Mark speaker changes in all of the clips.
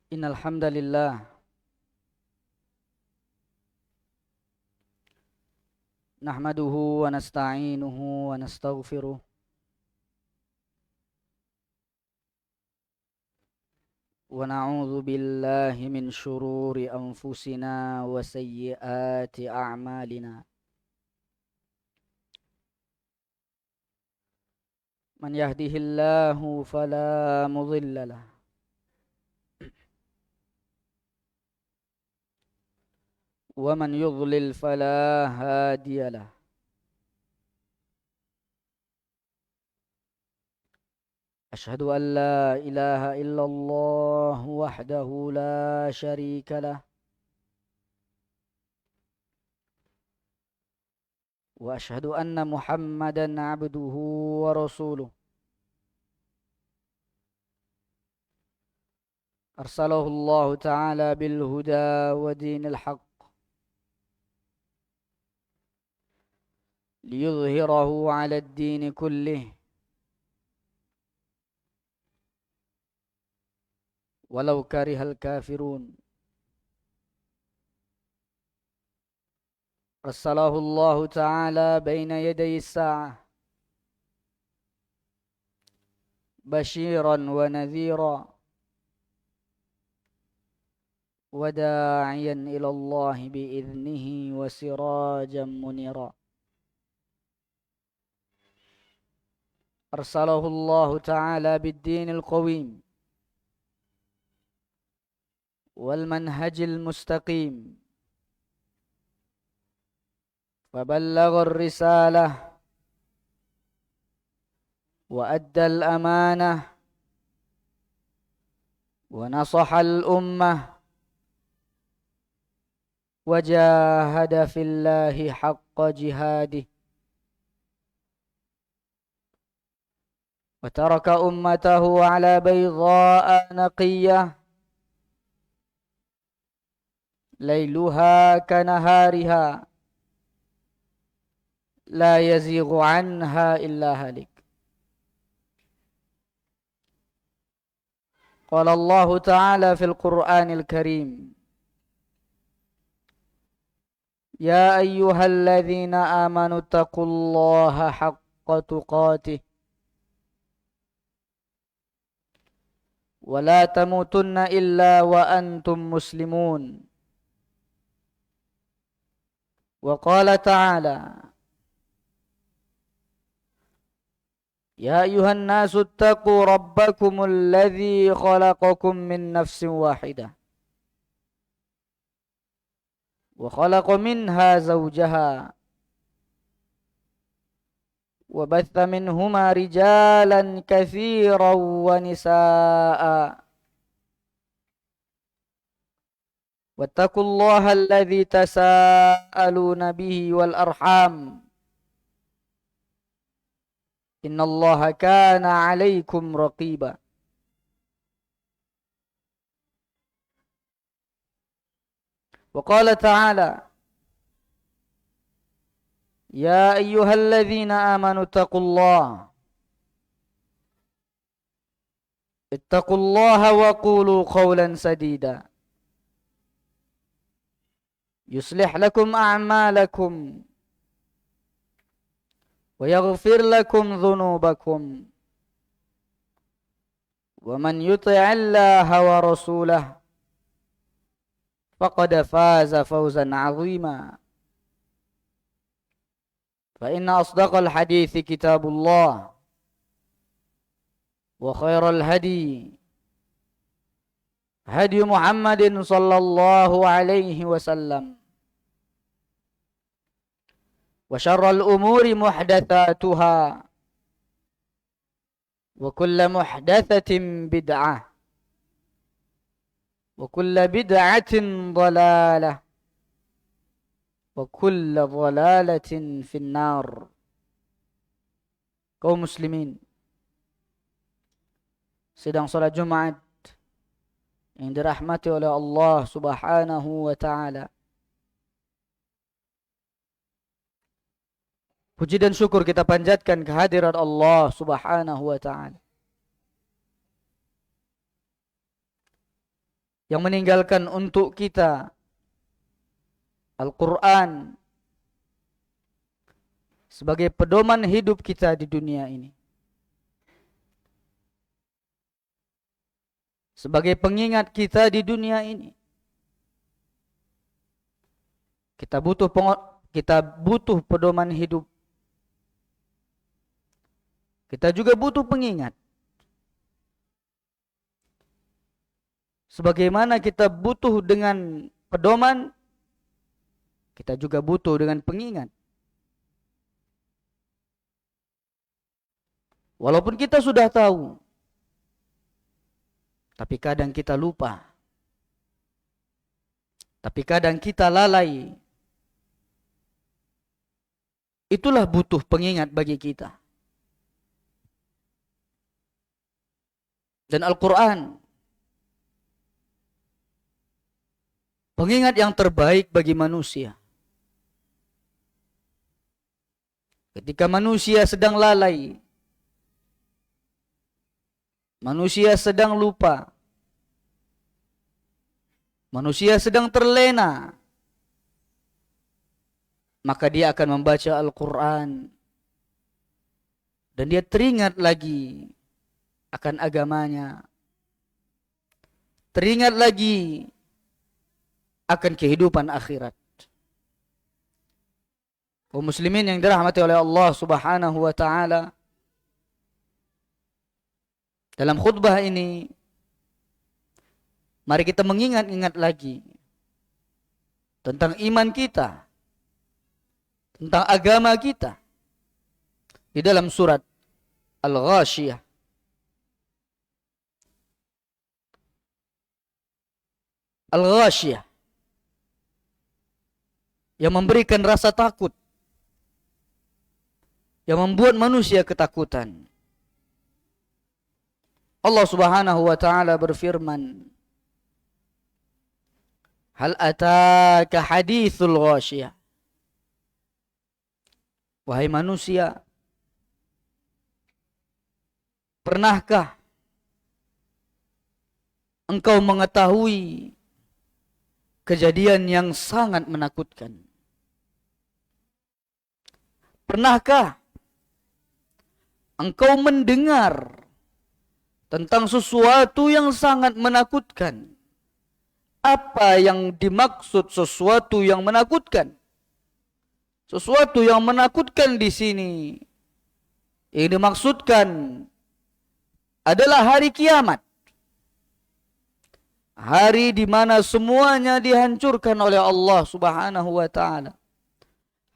Speaker 1: Innal hamdalillah nahmaduhu wa nasta'inuhu wa nastaghfiruh wa na'udzu billahi min syururi anfusina wa sayyiati a'malina. Man yahdihillahu fala mudilla lahu wa man yudlil fala hadiya lahu. Ashhadu an la ilaha illallah wahdahu la syarika lah وأشهد أن محمدا عبده ورسوله أرسله الله تعالى بالهدى ودين الحق ليظهره على الدين كله ولو كره الكافرون. أرسله الله تعالى بين يدي الساعة بشيرا ونذيرا وداعيا إلى الله بإذنه وسراجا منيرا. أرسله الله تعالى بالدين القويم والمنهج المستقيم فبلغ الرسالة وأدى الأمانة ونصح الأمة وجاهد في الله حق جهاده وترك أمته على بيضاء نقية ليلها كنهارها لا يزيغ عنها إلا هالك. قال الله تعالى في القرآن الكريم: يا أيها الذين آمنوا اتقوا الله حق تقاته ولا تموتن إلا وأنتم مسلمون. وقال تعالى: يا أيها الناس اتقوا ربكم الذي خلقكم من نفس واحدة وخلق منها زوجها وبث منهما رجالا كثيرا ونساء واتقوا الله الذي تساءلون به والأرحام إن الله كان عليكم رقيبا. وقال تعالى: يا أيها الذين آمنوا اتقوا الله وقولوا قولا سديدا يصلح لكم أعمالكم ويغفر لكم ذنوبكم ومن يطع الله ورسوله فقد فاز فوزا عظيما. فإن أصدق الحديث كتاب الله وخير الهدي هدي محمد صلى الله عليه وسلم وشر الأمور محدثاتها وكل محدثة بدعة وكل بدعة ضلالة وكل ضلالة في النار. Kaum muslimin sedang salat Jumat yang dirahmati oleh Allah Subhanahu wa taala. Puji dan syukur kita panjatkan kehadirat Allah Subhanahu wa taala yang meninggalkan untuk kita Al-Quran sebagai pedoman hidup kita di dunia ini, sebagai pengingat kita di dunia ini. Kita butuh pedoman hidup. Kita juga butuh pengingat. Sebagaimana kita butuh dengan pedoman, kita juga butuh dengan pengingat. Walaupun kita sudah tahu, tapi kadang kita lupa. Tapi kadang kita lalai. itulah butuh pengingat bagi kita. Dan Al-Quran, pengingat yang terbaik bagi manusia. Ketika manusia sedang lalai, manusia sedang lupa, manusia sedang terlena, maka dia akan membaca Al-Quran. Dan dia teringat lagi akan agamanya. Teringat lagi akan kehidupan akhirat. Kaum muslimin yang dirahmati oleh Allah Subhanahu wa taala, dalam khutbah ini mari kita mengingat-ingat lagi tentang iman kita, tentang agama kita. Di dalam surat Al-Ghashiyah, Al-Ghashiyah yang memberikan rasa takut, yang membuat manusia ketakutan. Allah Subhanahu wa taala berfirman, Hal ataka hadithul ghashiyah. Wahai manusia, pernahkah engkau mengetahui kejadian yang sangat menakutkan? Pernahkah engkau mendengar tentang sesuatu yang sangat menakutkan? Apa yang dimaksud sesuatu yang menakutkan? Sesuatu yang menakutkan di sini yang dimaksudkan adalah hari kiamat. Hari di mana semuanya dihancurkan oleh Allah Subhanahu wa taala.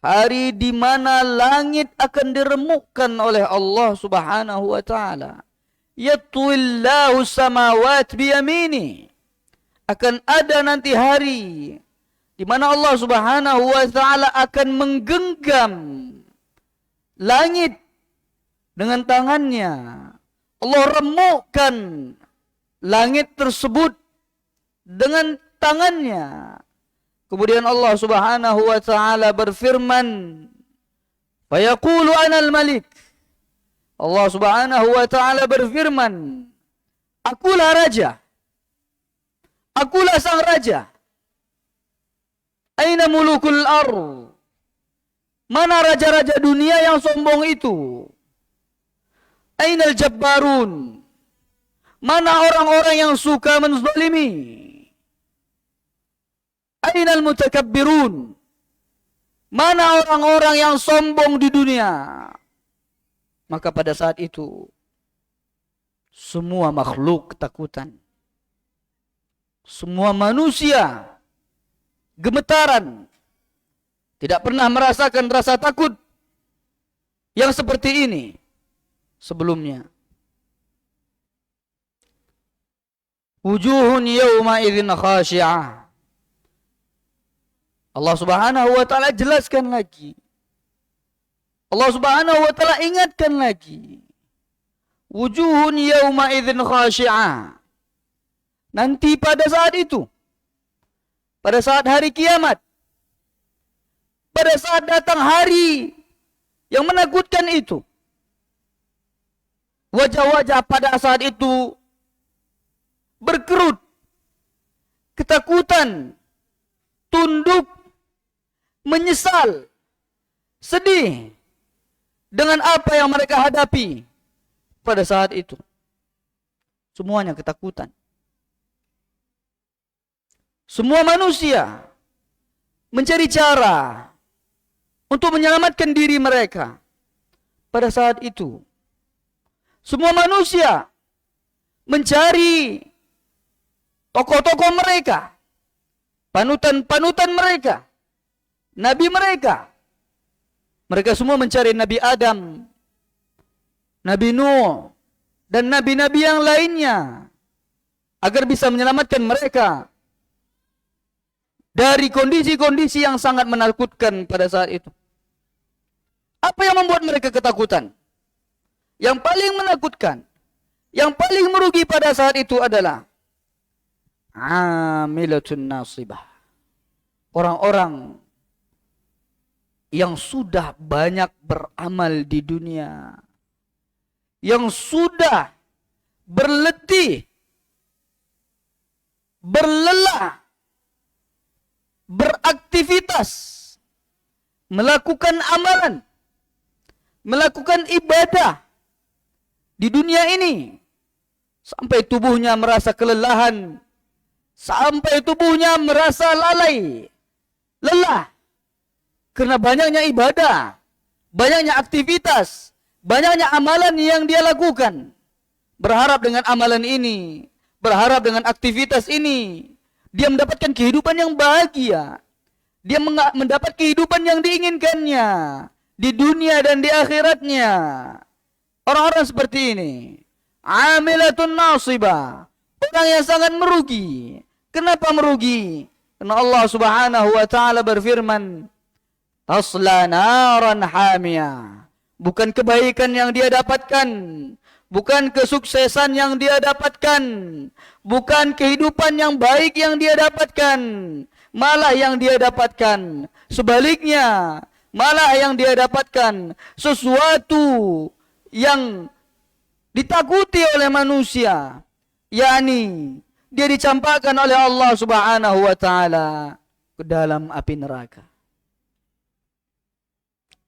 Speaker 1: Hari di mana langit akan diremukkan oleh Allah Subhanahu wa taala. Yatwillahu samawat biyamini. Akan ada nanti hari di mana Allah Subhanahu wa taala akan menggenggam langit dengan tangannya. Allah remukkan langit tersebut dengan tangannya. Kemudian Allah Subhanahu wa taala berfirman, "Fayaqulu anal malik." Allah Subhanahu wa taala berfirman, "Akulah raja. Akulah sang raja. Aina mulukul ardh?" Mana raja-raja dunia yang sombong itu? Ainal jabbarun? Mana orang-orang yang suka menzalimi? Ainal mutakabbirun? Mana orang-orang yang sombong di dunia? Maka pada saat itu semua makhluk ketakutan. Semua manusia gemetaran. Tidak pernah merasakan rasa takut yang seperti ini sebelumnya. Wujuhun yawma idzin khashi'ah. Allah Subhanahu wa taala jelaskan lagi. Allah Subhanahu wa taala ingatkan lagi. Wujuhun yawma idzin khashi'ah. Nanti pada saat itu, pada saat hari kiamat, pada saat datang hari yang menakutkan itu, wajah-wajah pada saat itu berkerut, ketakutan, tunduk, menyesal, sedih dengan apa yang mereka hadapi pada saat itu. Semuanya ketakutan. Semua manusia mencari cara untuk menyelamatkan diri mereka pada saat itu. Semua manusia mencari tokoh-tokoh mereka, panutan-panutan mereka, nabi mereka. Mereka semua mencari Nabi Adam, Nabi Nuh, dan nabi-nabi yang lainnya agar bisa menyelamatkan mereka dari kondisi-kondisi yang sangat menakutkan pada saat itu. Apa yang membuat mereka ketakutan? Yang paling menakutkan, yang paling merugi pada saat itu adalah amilatun nasibah. Orang-orang yang sudah banyak beramal di dunia, yang sudah berletih, berlelah, beraktivitas, melakukan amalan, melakukan ibadah di dunia ini, sampai tubuhnya merasa kelelahan, sampai tubuhnya merasa lalai, lelah, karena banyaknya ibadah, banyaknya aktivitas, banyaknya amalan yang dia lakukan. Berharap dengan amalan ini, berharap dengan aktivitas ini, dia mendapatkan kehidupan yang bahagia. Dia mendapat kehidupan yang diinginkannya di dunia dan di akhiratnya. Orang-orang seperti ini, amilatun nasibah, orang yang sangat merugi. Kenapa merugi? Karena Allah Subhanahu wa taala berfirman, tasla naran hamiyah. Bukan kebaikan yang dia dapatkan, bukan kesuksesan yang dia dapatkan, bukan kehidupan yang baik yang dia dapatkan, malah yang dia dapatkan sebaliknya, malah yang dia dapatkan sesuatu yang ditakuti oleh manusia, yakni dia dicampakkan oleh Allah Subhanahu wa taala ke dalam api neraka.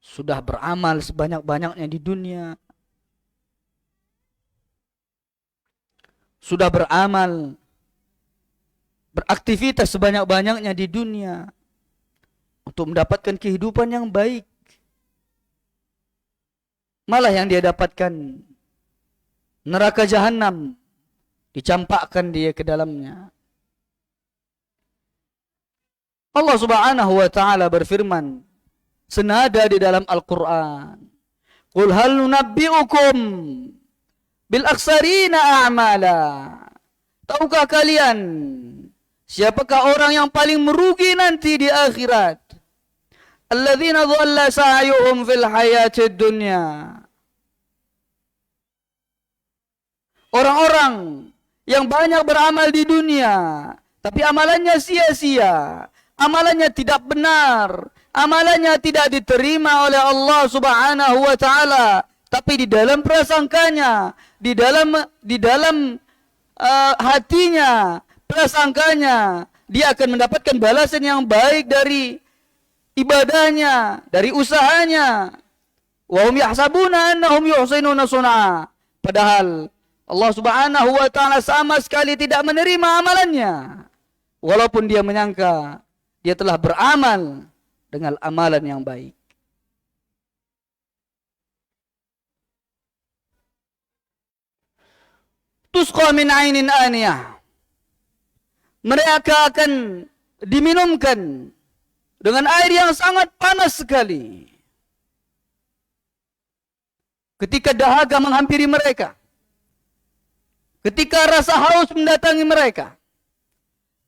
Speaker 1: Sudah beramal sebanyak-banyaknya di dunia, sudah beramal, beraktivitas sebanyak-banyaknya di dunia untuk mendapatkan kehidupan yang baik, malah yang dia dapatkan neraka jahanam, dicampakkan dia ke dalamnya. Allah Subhanahu wa taala berfirman senada di dalam Al-Qur'an, "Qul hal nunabbi'ukum bil akhsarina a'mala." Tahukah kalian siapakah orang yang paling merugi nanti di akhirat? Alladzina dhalla sa'yuhum fil hayatid dunya. Orang-orang yang banyak beramal di dunia, tapi amalannya sia-sia, amalannya tidak benar, amalannya tidak diterima oleh Allah Subhanahu wa taala, tapi di dalam prasangkanya, di dalam hatinya, prasangkanya, dia akan mendapatkan balasan yang baik dari ibadahnya, dari usahanya. Wa hum yahsabuna annahum yuhsinuna sun'a. Padahal Allah Subhanahu wa taala sama sekali tidak menerima amalannya, walaupun dia menyangka dia telah beramal dengan amalan yang baik. Tusqa min ainin aniyah. Mereka akan diminumkan dengan air yang sangat panas sekali. Ketika dahaga menghampiri mereka, ketika rasa haus mendatangi mereka,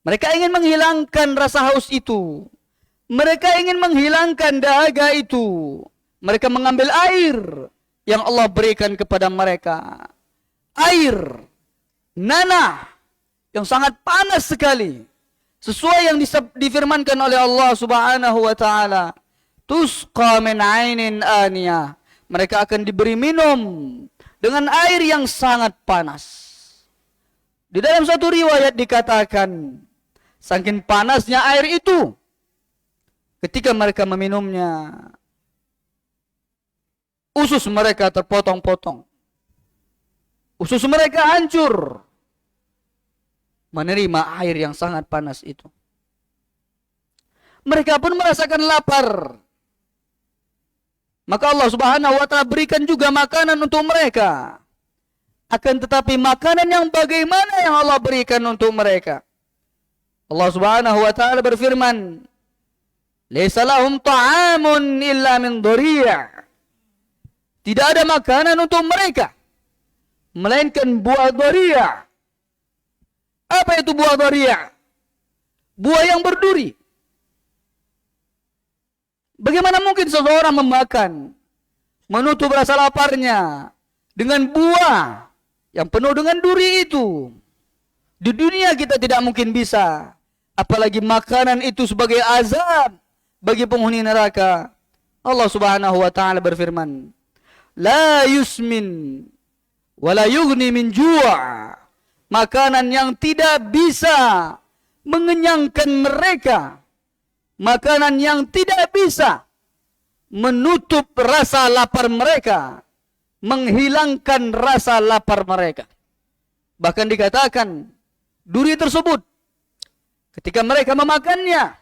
Speaker 1: mereka ingin menghilangkan rasa haus itu. Mereka ingin menghilangkan dahaga itu. Mereka mengambil air yang Allah berikan kepada mereka. Air nanah yang sangat panas sekali. Sesuai yang difirmankan oleh Allah Subhanahu wa taala, tusqa min ainin aniyah. Mereka akan diberi minum dengan air yang sangat panas. Di dalam satu riwayat dikatakan, saking panasnya air itu, ketika mereka meminumnya, usus mereka terpotong-potong. Usus mereka hancur menerima air yang sangat panas itu. Mereka pun merasakan lapar. Maka Allah Subhanahu wa taala berikan juga makanan untuk mereka. Akan tetapi makanan yang bagaimana yang Allah berikan untuk mereka? Allah Subhanahu wa taala berfirman, "Laisa lahum ta'amun illa min dhari'." Tidak ada makanan untuk mereka melainkan buah dhari'. Apa itu buah dhari'? Buah yang berduri. Bagaimana mungkin seseorang memakan menutup rasa laparnya dengan buah yang penuh dengan duri itu. Di dunia kita tidak mungkin bisa, apalagi makanan itu sebagai azab bagi penghuni neraka. Allah Subhanahu wa taala berfirman, "La yusmin wa la yughni min ju'." Makanan yang tidak bisa mengenyangkan mereka, makanan yang tidak bisa menutup rasa lapar mereka, menghilangkan rasa lapar mereka. Bahkan dikatakan duri tersebut ketika mereka memakannya,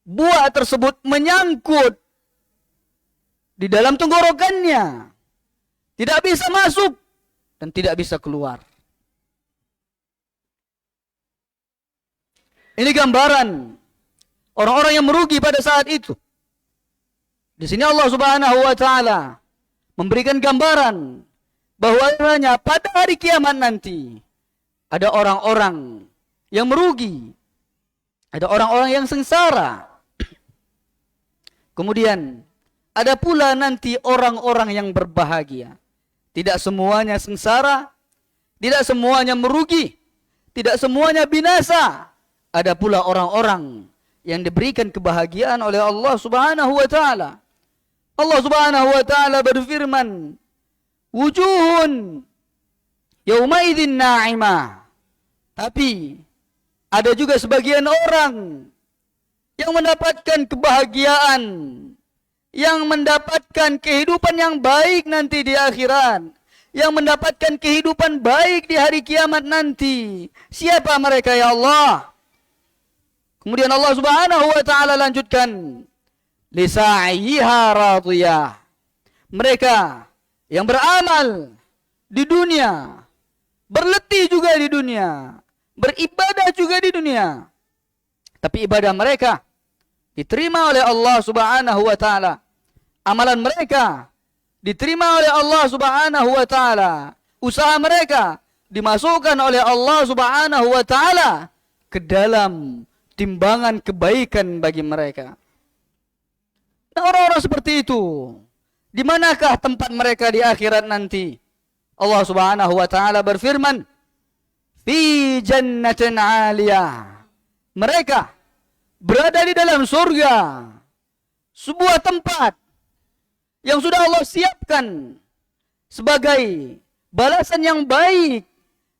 Speaker 1: buah tersebut menyangkut di dalam tenggorokannya, tidak bisa masuk dan tidak bisa keluar. Ini gambaran orang-orang yang merugi pada saat itu. Di sini Allah Subhanahu wa taala memberikan gambaran bahwasanya pada hari kiamat nanti ada orang-orang yang merugi, ada orang-orang yang sengsara. Kemudian ada pula nanti orang-orang yang berbahagia. Tidak semuanya sengsara, tidak semuanya merugi, tidak semuanya binasa. Ada pula orang-orang yang diberikan kebahagiaan oleh Allah Subhanahu wa taala. Allah Subhanahu wa taala berfirman, "Wujuhun yauma'idzin na'imah." Tapi ada juga sebagian orang yang mendapatkan kebahagiaan, yang mendapatkan kehidupan yang baik nanti di akhirat, yang mendapatkan kehidupan baik di hari kiamat nanti. Siapa mereka ya Allah? Kemudian Allah Subhanahu wa taala lanjutkan, "Lisa'yiha radiyah." Mereka yang beramal di dunia, berletih juga di dunia, beribadah juga di dunia, tapi ibadah mereka diterima oleh Allah Subhanahu wa taala. Amalan mereka diterima oleh Allah Subhanahu wa taala. Usaha mereka dimasukkan oleh Allah Subhanahu wa taala ke dalam timbangan kebaikan bagi mereka. Nah, orang-orang seperti itu, di manakah tempat mereka di akhirat nanti? Allah Subhanahu wa taala berfirman, "Fi jannatin 'aliyah." Mereka berada di dalam surga, sebuah tempat yang sudah Allah siapkan sebagai balasan yang baik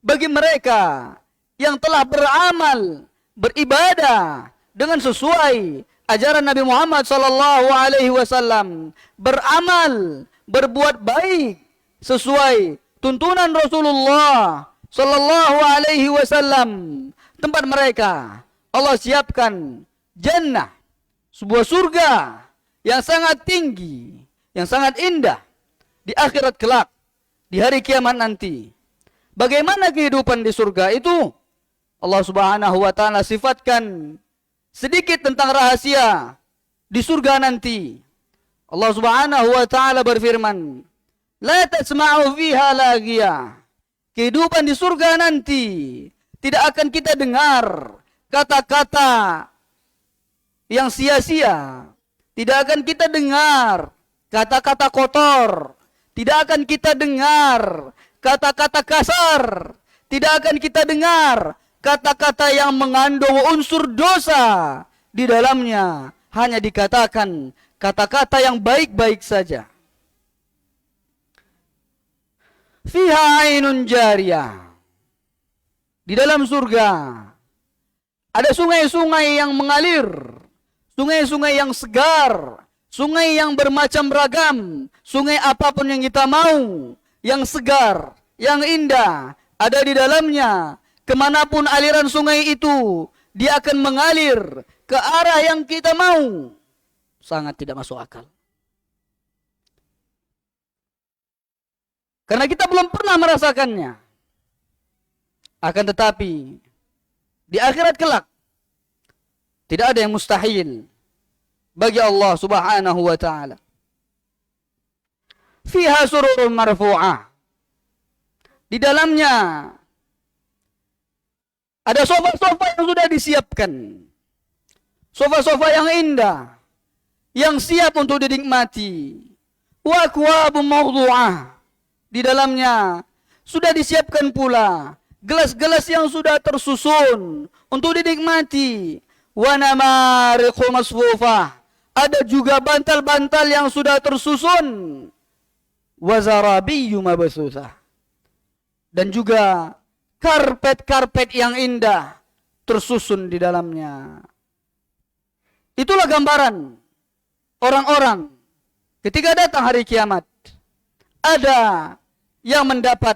Speaker 1: bagi mereka yang telah beramal, beribadah dengan sesuai ajaran Nabi Muhammad sallallahu alaihi wasallam, beramal, berbuat baik sesuai tuntunan Rasulullah sallallahu alaihi wasallam. Tempat mereka Allah siapkan jannah, sebuah surga yang sangat tinggi, yang sangat indah di akhirat kelak, di hari kiamat nanti. Bagaimana kehidupan di surga itu? Allah Subhanahu wa taala sifatkan sedikit tentang rahasia di surga nanti. Allah Subhanahu wa taala berfirman, "La tasma'u fiha laghiyah." Kehidupan di surga nanti tidak akan kita dengar kata-kata yang sia-sia. Tidak akan kita dengar kata-kata kotor. Tidak akan kita dengar kata-kata kasar. Tidak akan kita dengar kata-kata yang mengandung unsur dosa di dalamnya. Hanya dikatakan kata-kata yang baik-baik saja. Fiha ainun jariyah. Di dalam surga ada sungai-sungai yang mengalir, sungai-sungai yang segar, sungai yang bermacam ragam, sungai apapun yang kita mau, yang segar, yang indah, ada di dalamnya. Kemanapun aliran sungai itu, dia akan mengalir ke arah yang kita mau. Sangat tidak masuk akal. Karena kita belum pernah merasakannya. Akan tetapi, di akhirat kelak, tidak ada yang mustahil bagi Allah Subhanahu wa ta'ala. Fiha sururun marfu'ah. Di dalamnya ada sofa-sofa yang sudah disiapkan. Sofa-sofa yang indah, yang siap untuk dinikmati. Wa akwabun mawdu'ah. Di dalamnya sudah disiapkan pula gelas-gelas yang sudah tersusun untuk dinikmati. Wa namariqu masfufah. Ada juga bantal-bantal yang sudah tersusun. Wa zarabiyyu mabsusah. Dan juga karpet-karpet yang indah tersusun di dalamnya. Itulah gambaran orang-orang ketika datang hari kiamat. Ada yang mendapat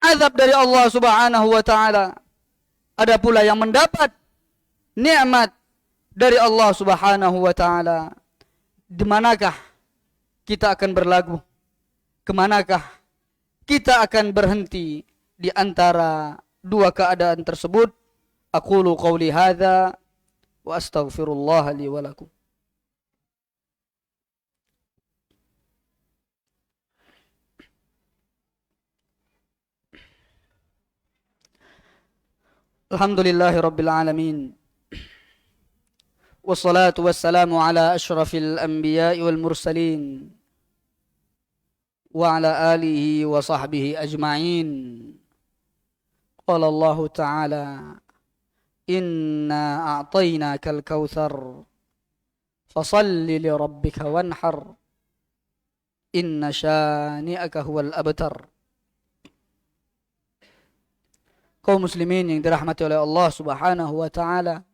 Speaker 1: azab dari Allah Subhanahu wa taala. Ada pula yang mendapat nikmat dari Allah Subhanahu wa taala. Di manakah kita akan berlagu? Kemanakah kita akan berhenti di antara dua keadaan tersebut? Aqulu qawli hadza wa astaghfirullah li wa lakum. Alhamdulillahi rabbil alamin. Wassalatu wassalamu ala ashrafil anbiya'i wal mursalin wa ala alihi wa sahbihi ajma'in. Qala Allah ta'ala, inna a'tainakal kautsar fasalli li rabbika wanhar inna syani'aka huwal abtar. Kaum muslimin yang dirahmati oleh Allah Subhanahu wa taala,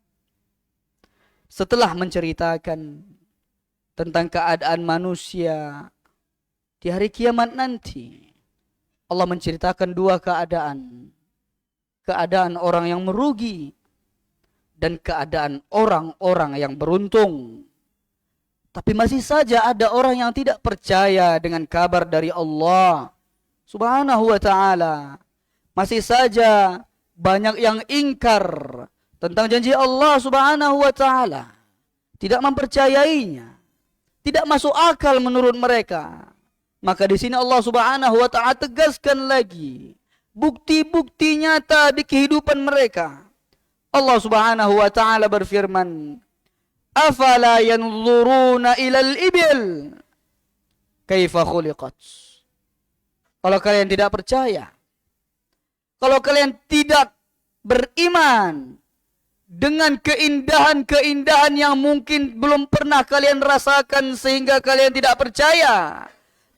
Speaker 1: setelah menceritakan tentang keadaan manusia di hari kiamat nanti, Allah menceritakan dua keadaan. Keadaan orang yang merugi dan keadaan orang-orang yang beruntung. Tapi masih saja ada orang yang tidak percaya dengan kabar dari Allah Subhanahu wa taala. Masih saja banyak yang ingkar tentang janji Allah Subhanahu wa taala. Tidak mempercayainya. Tidak masuk akal menurut mereka. Maka di sini Allah Subhanahu wa taala tegaskan lagi bukti-bukti nyata di kehidupan mereka. Allah Subhanahu wa taala berfirman, "Afala yanzuruna ilal ibil kaifa khuliqat." Kalau kalian tidak percaya, kalau kalian tidak beriman dengan keindahan-keindahan yang mungkin belum pernah kalian rasakan sehingga kalian tidak percaya,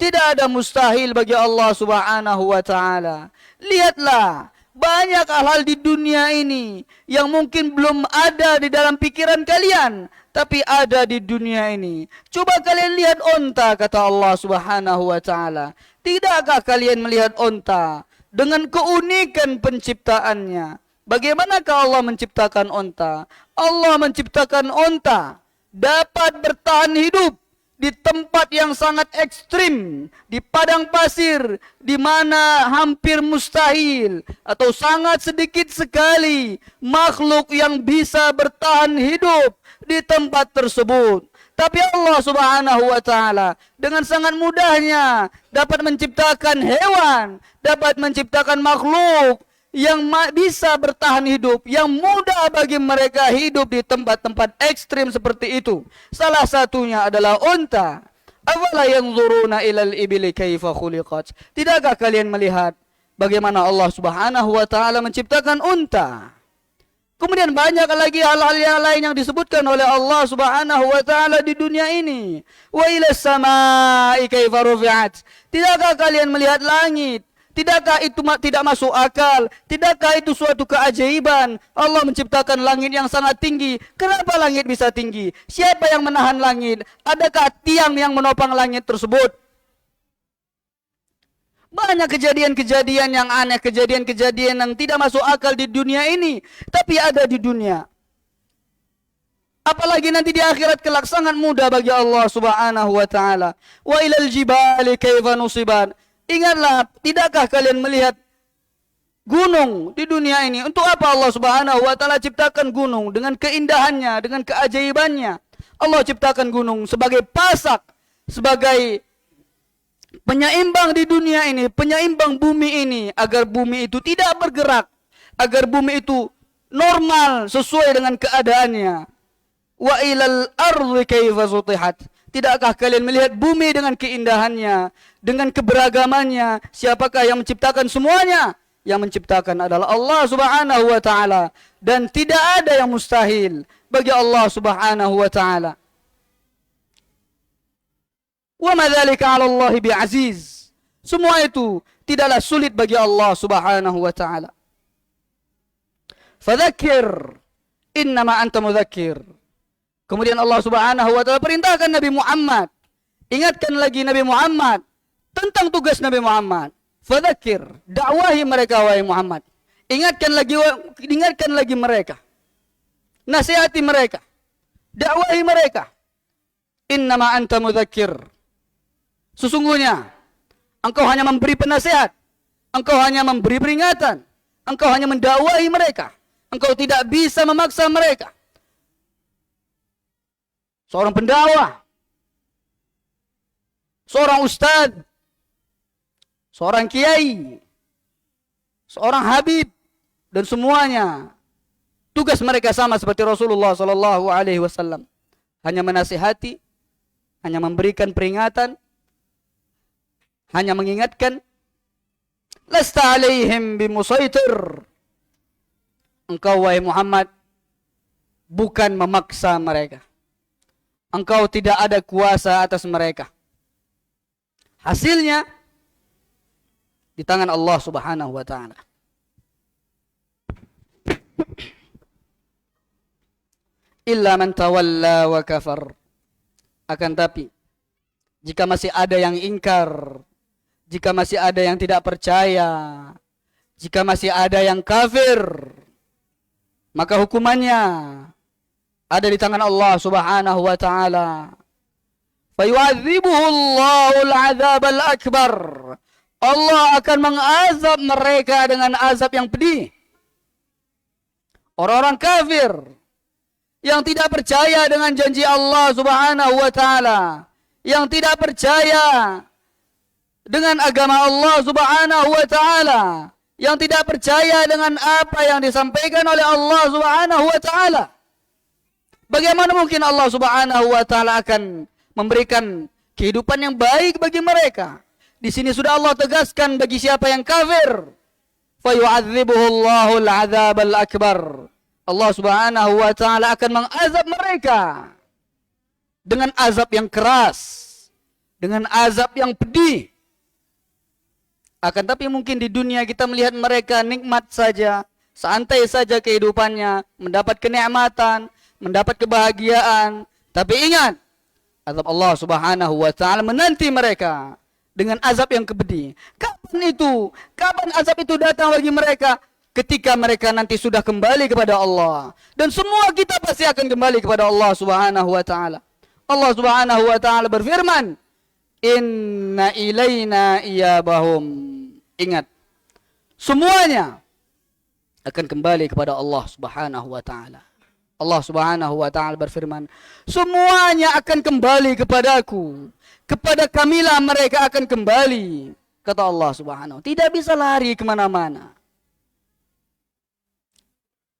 Speaker 1: tidak ada mustahil bagi Allah Subhanahu wa taala. Lihatlah, banyak hal-hal di dunia ini yang mungkin belum ada di dalam pikiran kalian, tapi ada di dunia ini. Coba kalian lihat onta, kata Allah Subhanahu wa taala. Tidakkah kalian melihat onta dengan keunikan penciptaannya? Bagaimanakah Allah menciptakan onta? Allah menciptakan onta dapat bertahan hidup di tempat yang sangat ekstrim, di padang pasir, di mana hampir mustahil atau sangat sedikit sekali makhluk yang bisa bertahan hidup di tempat tersebut. Tapi Allah Subhanahu wa taala dengan sangat mudahnya dapat menciptakan hewan, dapat menciptakan makhluk yang bisa bertahan hidup, yang mudah bagi mereka hidup di tempat-tempat ekstrim seperti itu. Salah satunya adalah unta. Afala yanzuruna ilal ibili kaifa khuliqat. Tidakkah kalian melihat bagaimana Allah Subhanahu wa taala menciptakan unta? Kemudian banyak lagi hal-hal yang lain yang disebutkan oleh Allah Subhanahu wa taala di dunia ini. Wa ilas samai kaifa rufi'at. Tidakkah kalian melihat langit? Tidakkah itu tidak masuk akal? Tidakkah itu suatu keajaiban? Allah menciptakan langit yang sangat tinggi. Kenapa langit bisa tinggi? Siapa yang menahan langit? Adakah tiang yang menopang langit tersebut? Banyak kejadian-kejadian yang aneh, kejadian-kejadian yang tidak masuk akal di dunia ini, tapi ada di dunia. Apalagi nanti di akhirat kelak sangat mudah bagi Allah Subhanahu wa taala. Wa ilal jibali kaifa nusibat. Ingatlah, tidakkah kalian melihat gunung di dunia ini? Untuk apa Allah Subhanahu wa taala ciptakan gunung dengan keindahannya, dengan keajaibannya? Allah ciptakan gunung sebagai pasak, sebagai penyeimbang di dunia ini, penyeimbang bumi ini, agar bumi itu tidak bergerak, agar bumi itu normal sesuai dengan keadaannya. Wa ilal ardi kaifa sutihat. Tidakkah kalian melihat bumi dengan keindahannya, dengan keberagamannya? Siapakah yang menciptakan semuanya? Yang menciptakan adalah Allah Subhanahu wa taala, dan tidak ada yang mustahil bagi Allah Subhanahu wa taala. Wa ma dzalika 'ala Allah bi'aziz. Semua itu tidaklah sulit bagi Allah Subhanahu wa taala. Fadzakir innama anta mudzakir. Kemudian Allah Subhanahu wa taala perintahkan Nabi Muhammad, ingatkan lagi Nabi Muhammad tentang tugas Nabi Muhammad. Fadzakir, dakwahi mereka wahai Muhammad. Ingatkan lagi mereka. Nasihati mereka. Dakwahi mereka. Innama anta mudzakir. Sesungguhnya engkau hanya memberi penasihat, engkau hanya memberi peringatan, engkau hanya mendakwahi mereka. Engkau tidak bisa memaksa mereka. Seorang pendakwah, seorang ustadz, seorang kiai, seorang habib, dan semuanya tugas mereka sama seperti Rasulullah sallallahu alaihi wasallam, hanya menasihati, hanya memberikan peringatan, hanya mengingatkan. Lasta alaihim bimusaitir. Engkau wahai Muhammad bukan memaksa mereka. Engkau tidak ada kuasa atas mereka. Hasilnya di tangan Allah Subhanahu wa taala. Illa man tawalla wa kafar. Akan tapi jika masih ada yang ingkar, jika masih ada yang tidak percaya, jika masih ada yang kafir, maka hukumannya ada di tangan Allah Subhanahu wa taala. Fayu'adzibuhu Allahul 'adzabal akbar. Allah akan mengazab mereka dengan azab yang pedih. Orang-orang kafir yang tidak percaya dengan janji Allah Subhanahu wa taala, yang tidak percaya dengan agama Allah Subhanahu wa taala, yang tidak percaya dengan apa yang disampaikan oleh Allah Subhanahu wa taala. Bagaimana mungkin Allah Subhanahu wa taala akan memberikan kehidupan yang baik bagi mereka? Di sini sudah Allah tegaskan bagi siapa yang kafir, fayu'adzibuhu Allahul 'adzabal akbar. Allah Subhanahu wa taala akan mengazab mereka dengan azab yang keras, dengan azab yang pedih. Akan tapi mungkin di dunia kita melihat mereka nikmat saja, santai saja kehidupannya, mendapat kenikmatan, mendapat kebahagiaan. Tapi ingat, azab Allah Subhanahu wa taala menanti mereka dengan azab yang pedih. Kapan itu? Kapan azab itu datang bagi mereka? Ketika mereka nanti sudah kembali kepada Allah. Dan semua kita pasti akan kembali kepada Allah Subhanahu wa taala. Allah Subhanahu wa taala berfirman, "Inna ilaina iyabahum." Ingat, semuanya akan kembali kepada Allah Subhanahu wa taala. Allah Subhanahu wa taala berfirman, semuanya akan kembali kepadaku. Kepada kamilah mereka akan kembali. Kata Allah Subhanahu. Tidak bisa lari kemana-mana.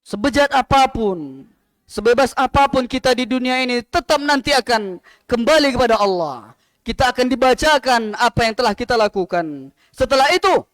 Speaker 1: Sebejat apapun, sebebas apapun kita di dunia ini, tetap nanti akan kembali kepada Allah. Kita akan dibacakan apa yang telah kita lakukan. Setelah itu,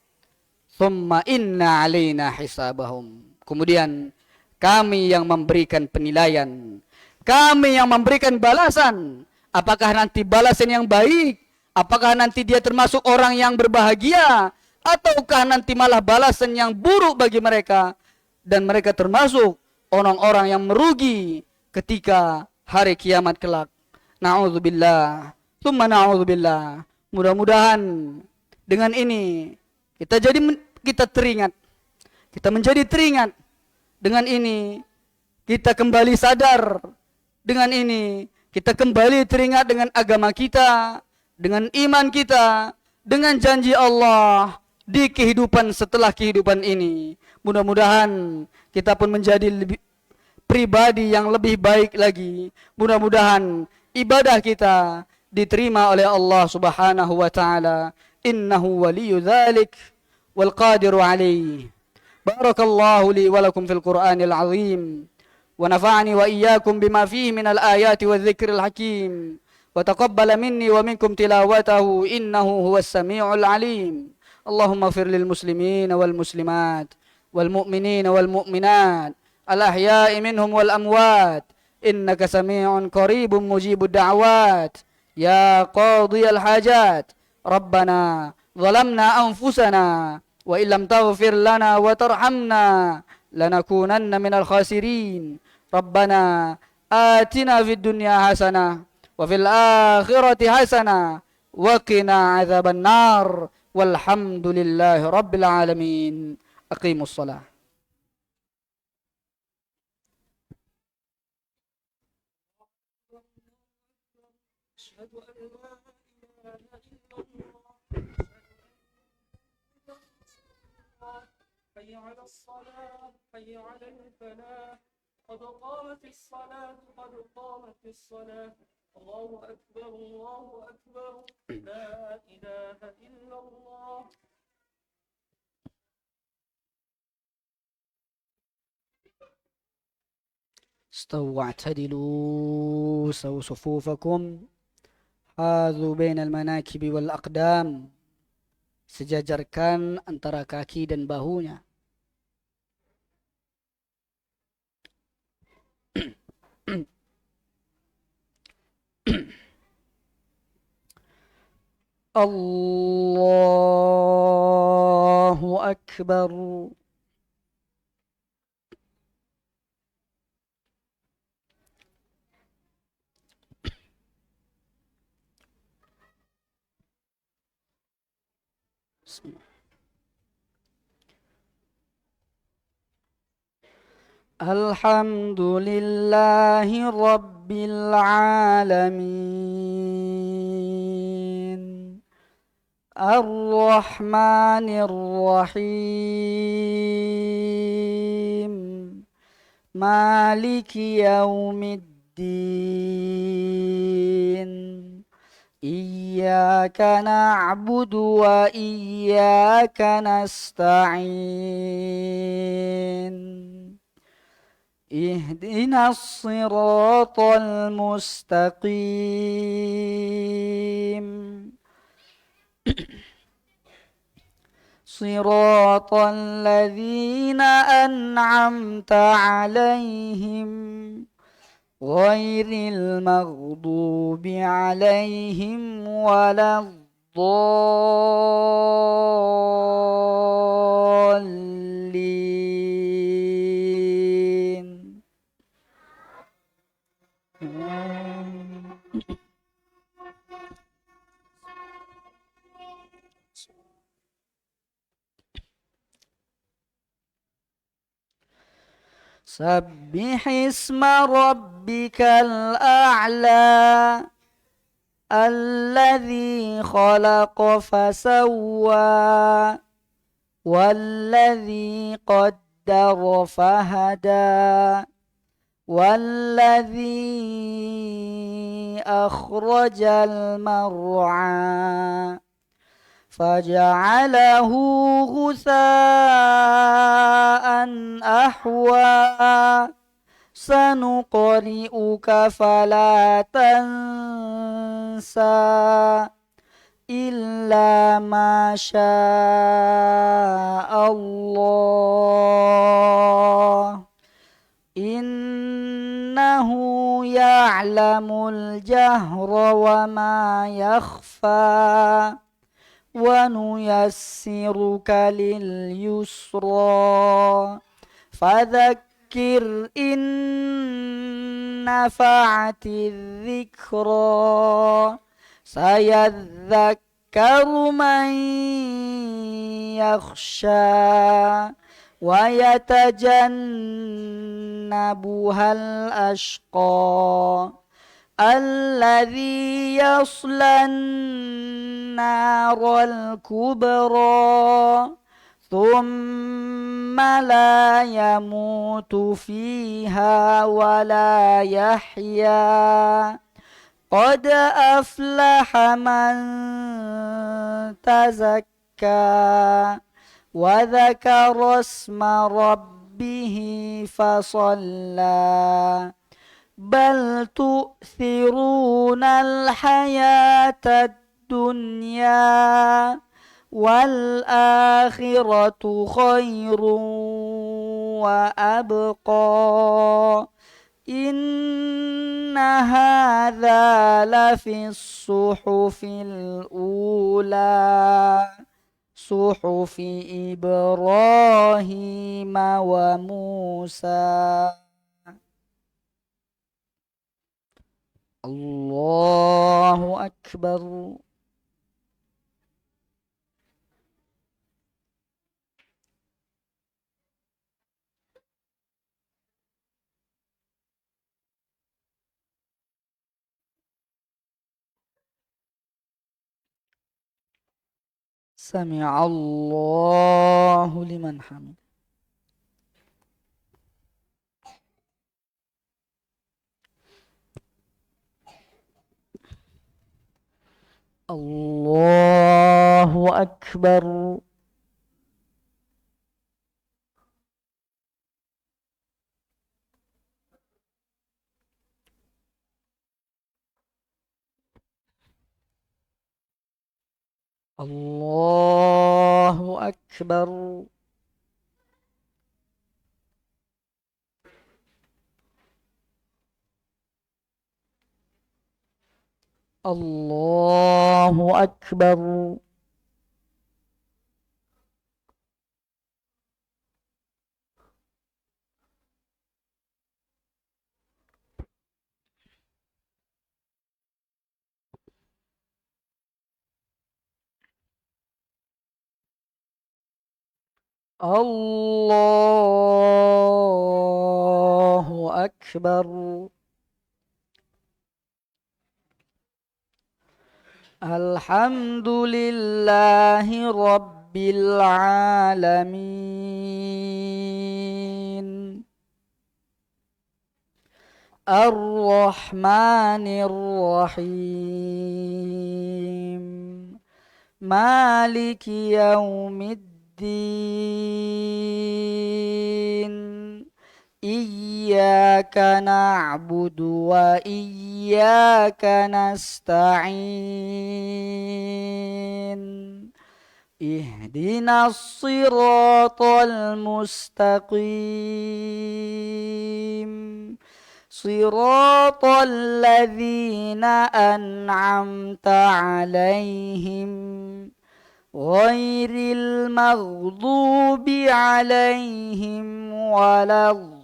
Speaker 1: thumma inna alaina hisabahum. Kemudian kami yang memberikan penilaian, kami yang memberikan balasan. Apakah nanti balasan yang baik? Apakah nanti dia termasuk orang yang berbahagia? Ataukah nanti malah balasan yang buruk bagi mereka? Dan mereka termasuk orang-orang yang merugi ketika hari kiamat kelak. Na'udzubillah. Tsumma na'udzubillah. Mudah-mudahan dengan ini kita teringat. Kita menjadi teringat. Dengan ini kita kembali sadar. Dengan ini kita kembali teringat dengan agama kita, dengan iman kita, dengan janji Allah di kehidupan setelah kehidupan ini. Mudah-mudahan kita pun menjadi pribadi yang lebih baik lagi. Mudah-mudahan ibadah kita diterima oleh Allah Subhanahu wa taala. Innahu waliyyu dzalik wal qadiru alaihi. Barakallahu li wa lakum fil Qur'anil azim. Wa nafa'ani wa iyyakum bima fihi minal ayati wadh-dhikril hakim. وتقبل مني ومنكم تلاوته إنه هو السميع العليم. اللهم اغفر للمسلمين والمسلمات والمؤمنين والمؤمنات الأحياء منهم والأموات إنك سميع قريب مجيب الدعوات يا قاضي الحاجات. ربنا ظلمنا أنفسنا وإن لم تغفر لنا وترحمنا لنكونن من الخاسرين. ربنا آتنا في الدنيا حسنة وفي الآخرة حسنة وقنا عذاب النار والحمد لله رب العالمين. أقيموا الصلاة. أشهد أن لا إله إلا الله. حي على الصلاة حي على الفلاح قد قامت الصلاة قد قامت الصلاة. الله أكبر الله أكبر لا إله إلا الله. استووا واعتدلوا سووا صفوفكم حاذوا بين المناكب والأقدام. Sejajarkan antara kaki dan bahunya. Allahu Akbar. Alhamdulillahi Rabbil Alamin. Ar-Rahmanir Rahim. Maliki Yaumiddin. Iyyaka na'budu wa iyyaka nasta'in. Ihdinas siratal mustaqim. Siratal ladzina an'amta 'alaihim ghairil maghdubi 'alaihim waladdallin. Sabbihisma rabbikal a'la alladzi khalaqa fasawwa walladzi qaddara fahada والذي أخرج المرعى فجعله غثاء أحوى سنقرئك فلا تنسى إلا ما شاء الله إنه يعلم الجهر وما يخفى ونيسرك لليسرى فذكر إن نفعت الذكرى سيذكر من يخشى ويتجنبها الأشقى الذي يصلى النار الكبرى ثم لا يموت فيها ولا يحيا قد أفلح من تزكى وذكر اسم ربه فصلى بل تؤثرون الحياة الدنيا والآخرة خير وأبقى إن هذا لفي الصحف الأولى صحف إبراهيم وموسى. الله أكبر. سمع الله لمن حمد. الله أكبر. الله أكبر. الله أكبر. الله أكبر. الحمد لله رب العالمين الرحمن الرحيم مالك يوم الدين إياك نعبد وإياك نستعين اهدنا الصراط المستقيم صراط الذين أنعمت عليهم غير المغضوب عليهم ولا الضالين.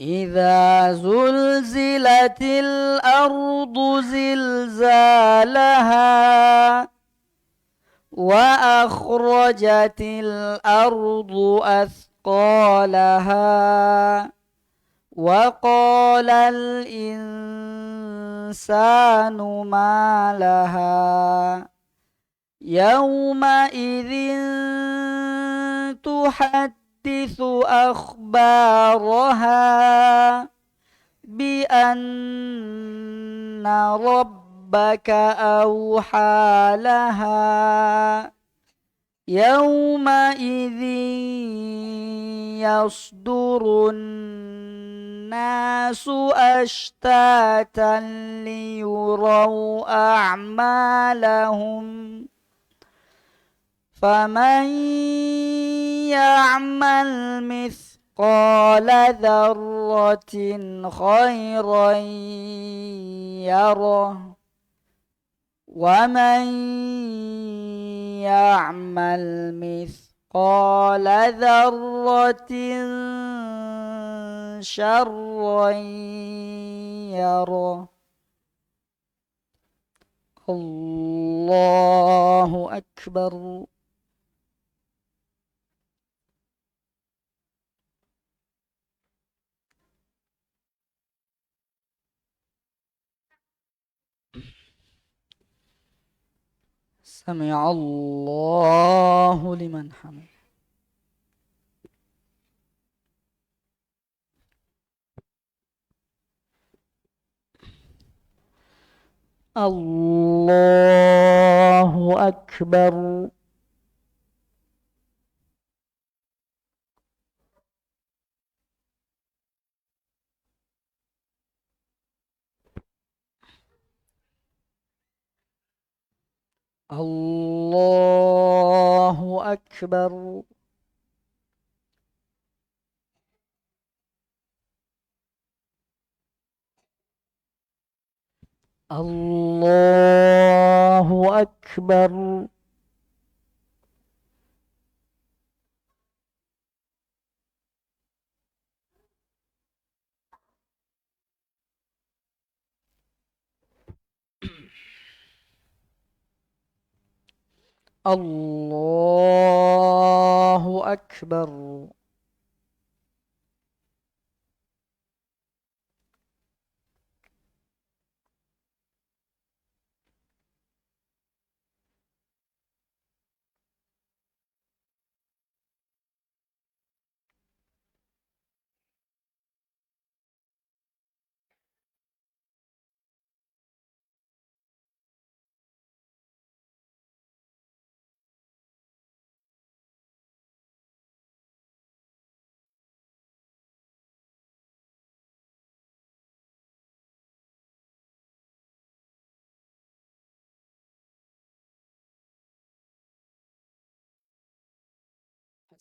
Speaker 1: إذا زلزلت الأرض زلزالها وأخرجت الأرض أثقالها وقال الإنسان ما لها يومئذ تحدث أخبارها بأن ربك أوحى لها يومئذ يصدر الناس أشتاتا ليروا أعمالهم فمن يعمل مثقال ذرة خيرا يره ومن يعمل مثقال ذرة شرا يره. الله أكبر. سمع الله لمن حمده. الله أكبر. الله أكبر. الله أكبر. الله أكبر.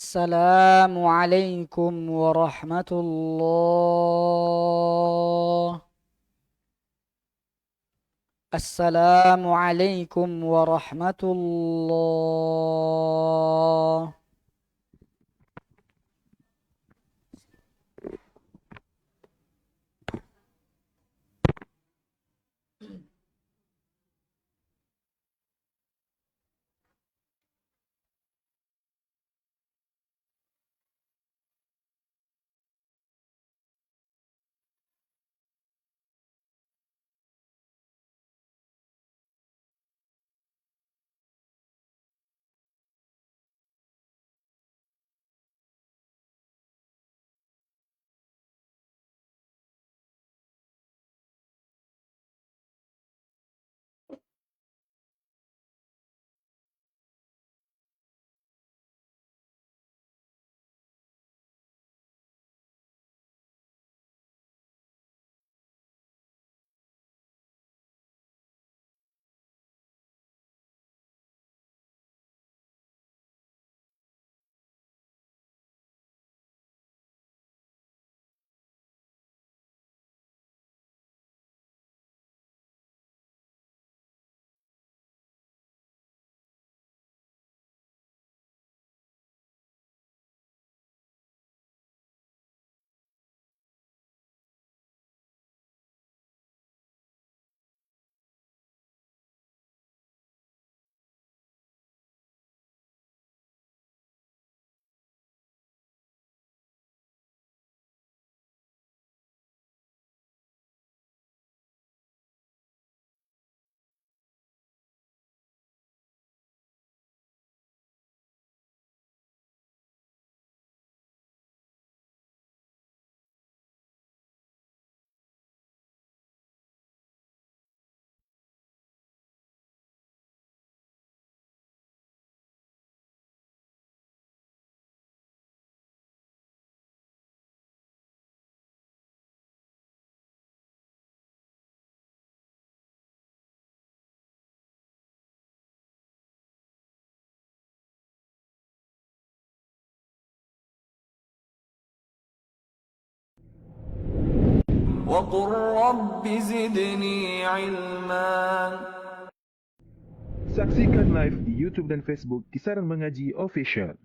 Speaker 1: السلام عليكم ورحمة الله. السلام عليكم ورحمة الله.
Speaker 2: وقل رب زدني علما.
Speaker 3: Saksikan live di YouTube dan Facebook Kisaran Mengaji Official.